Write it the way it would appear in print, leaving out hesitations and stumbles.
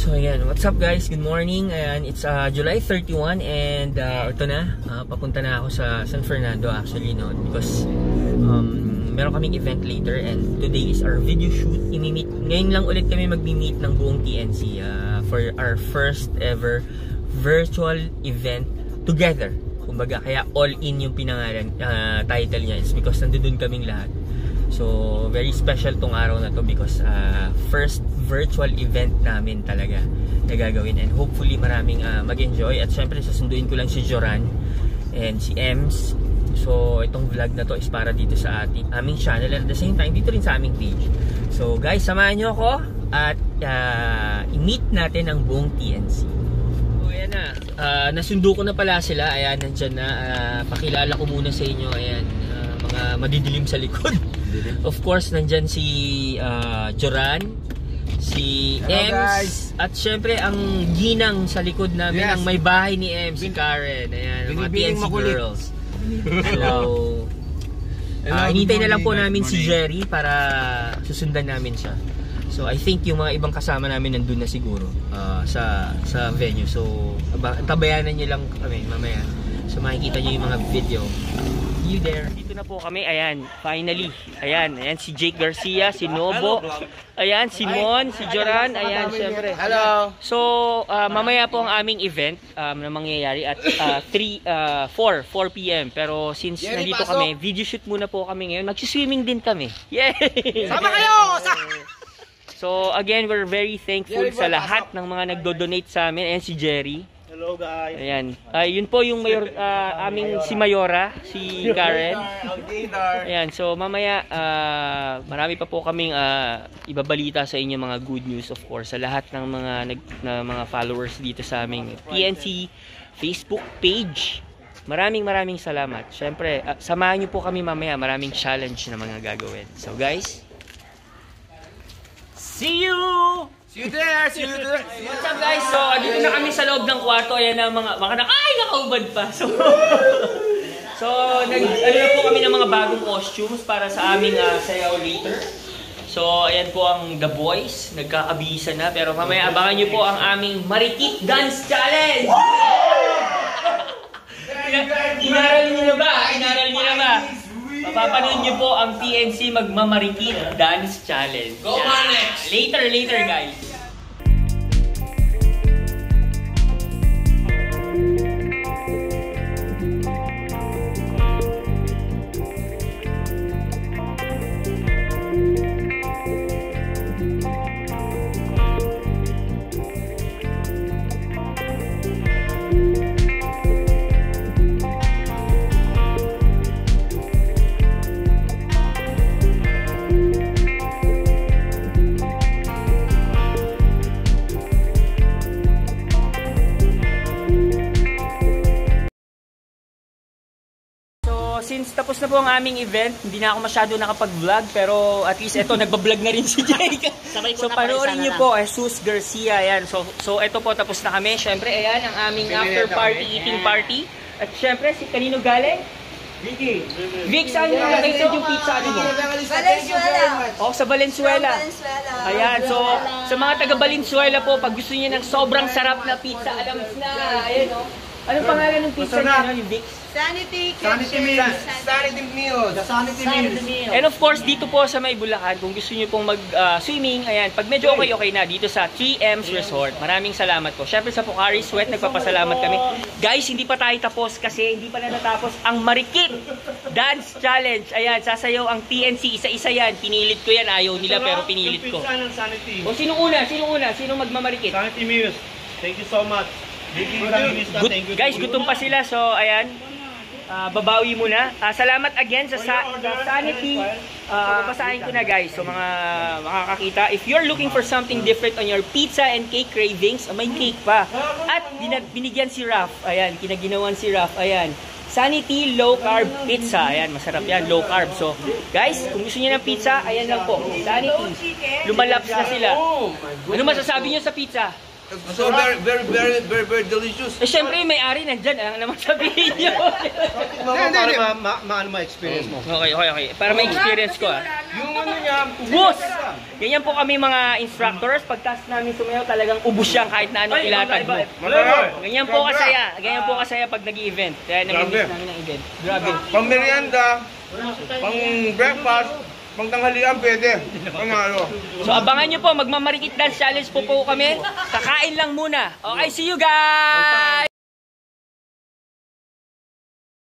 So ayan, what's up guys? Good morning. Ayan, it's July 31 and ito na, papunta na ako sa San Fernando actually, no, because meron kaming event later and today is our video shoot. Ngayon lang ulit kami magmi-meet ng buong TNC for our first ever virtual event together. Kumbaga, kaya all in yung pinangalan, title niya is because nandun kaming lahat. So, very special tong araw na to because first virtual event namin talaga na gagawin and hopefully maraming mag-enjoy at syempre sasunduin ko lang si Joran and si Ems. So, itong vlog na to is para dito sa aming channel and at the same time dito rin sa aming page. So, guys, samahan nyo ako at i-meet natin ang buong TNC. So, ayan na. Nasundo ko na pala sila. Ayan, nandyan na. Pakilala ko muna sa inyo. Ayan, mga madidilim sa likod. Of course, nandyan si Joran, si Ems, at syempre ang ginang sa likod namin, yes, ang may bahay ni Ems, si Karen. Ayan, mga TNC girls. So, hinintay na lang po namin si Jerry para susundan namin siya. So, I think yung mga ibang kasama namin nandun na siguro sa venue. So, tabayanan nyo lang kami mamaya. So, makikita nyo yung mga video. You there. Dito na po kami. Ayan, finally. Ayan, si Jake Garcia, si Nobo. Ayan, si Mon, si Joran. Ayan, syempre. Hello. So, mamaya po ang aming event na mangyayari at 4 p.m. Pero since nandito kami, video shoot muna po kami ngayon. Mag-swimming din kami. Yay! Sama kayo! So, again, we're very thankful sa lahat ng mga nagdo-donate sa amin. Ayan, si Jerry. Hello guys. Ayan. Yun po yung aming si Mayora, si Karen. Ayan. So mamaya marami pa po kaming ibabalita sa inyo mga good news of course sa lahat ng mga followers dito sa aming TNC Facebook page. Maraming salamat. Syempre, samahan niyo po kami mamaya, maraming challenge na mga gagawin. So guys, see you! See you there! See you there! What's up guys? So, dito na kami sa loob ng kwarto. Ayan na mga nakaubad pa. So, ano na po kami ng mga bagong costumes para sa aming sayaw later. So, ayan po ang The Boys. Nagkakabisa na. Pero mamaya abangan nyo po ang aming Marikit Dance Challenge! Inaral nyo na ba? Mapapanood nyo po ang TNC Magmamarikit Dance Challenge. Go Manex! Later guys. Since tapos na po ang aming event, hindi na ako masyado nakapag-vlog pero at least ito nagba-vlog na rin si Jake. So panoorin niyo po Jesus Garcia, ayan. So ito po tapos na kami. Syempre ayan ang aming after party, eating party. At syempre si kanino galing? Vicky. Vic, saan yung nakaisad yung pizza mo? Valenzuela. Oh, sa Valenzuela. Ayan, so sa mga taga Valenzuela po, pag gusto niyo ng sobrang sarap na pizza, alam na, ayan oh. Anong pangalan ng pizza niyo, yung Vic? Sanity Meals. And of course, dito po sa May Bulacan, kung gusto niyo pong mag-swimming, ayan, pag medyo okay na, dito sa 3M's Resort. Maraming salamat po. Syempre sa Pocari Sweat, nagpapasalamat kami. Guys, hindi pa tayo tapos kasi hindi pa na natapos ang Marikit Dance Challenge. Ayan, sasayaw ang TNC, isa-isa yan. Pinilit ko yan, ayaw nila pero pinilit ko. O, sino una? Sino magmamarikit? Sanity Meals. Thank you so much. Guys, gutom pa sila. So, ayan. Babawi muna. Salamat again sa Sanity. Babasahin ko na guys. So mga makakakita, if you're looking for something different on your pizza and cake cravings, may cake pa. At binigyan si Raf. Ayan, kinaginawan si Raf. Ayan. Sanity Low Carb Pizza. Ayan, masarap yan. Low carb. So, guys, kung gusto niyo ng pizza, ayan lang po. Sanity. Lumalaps na sila. Ano masasabi niyo sa pizza? So very delicious. Eh, syempre, yung may-ari nandyan. Alam naman sabihin nyo. Para ma-experience mo. Okay. Para ma-experience ko, ah. Yung ano niya, Ubus! Ganyan po kami mga instructors. Pagtas namin sumayaw, talagang ubus yan kahit na anong ilatag mo. Ganyan po kasaya. Ganyan po kasaya pag nag-i-event. Kaya nag-miss namin ng event. Grabe. pang merienda, pang breakfast, pang tanghalian pwede. Panalo. So abangan nyo po, magmamarikit dance challenge po kami. Kakain lang muna. Okay, see you guys!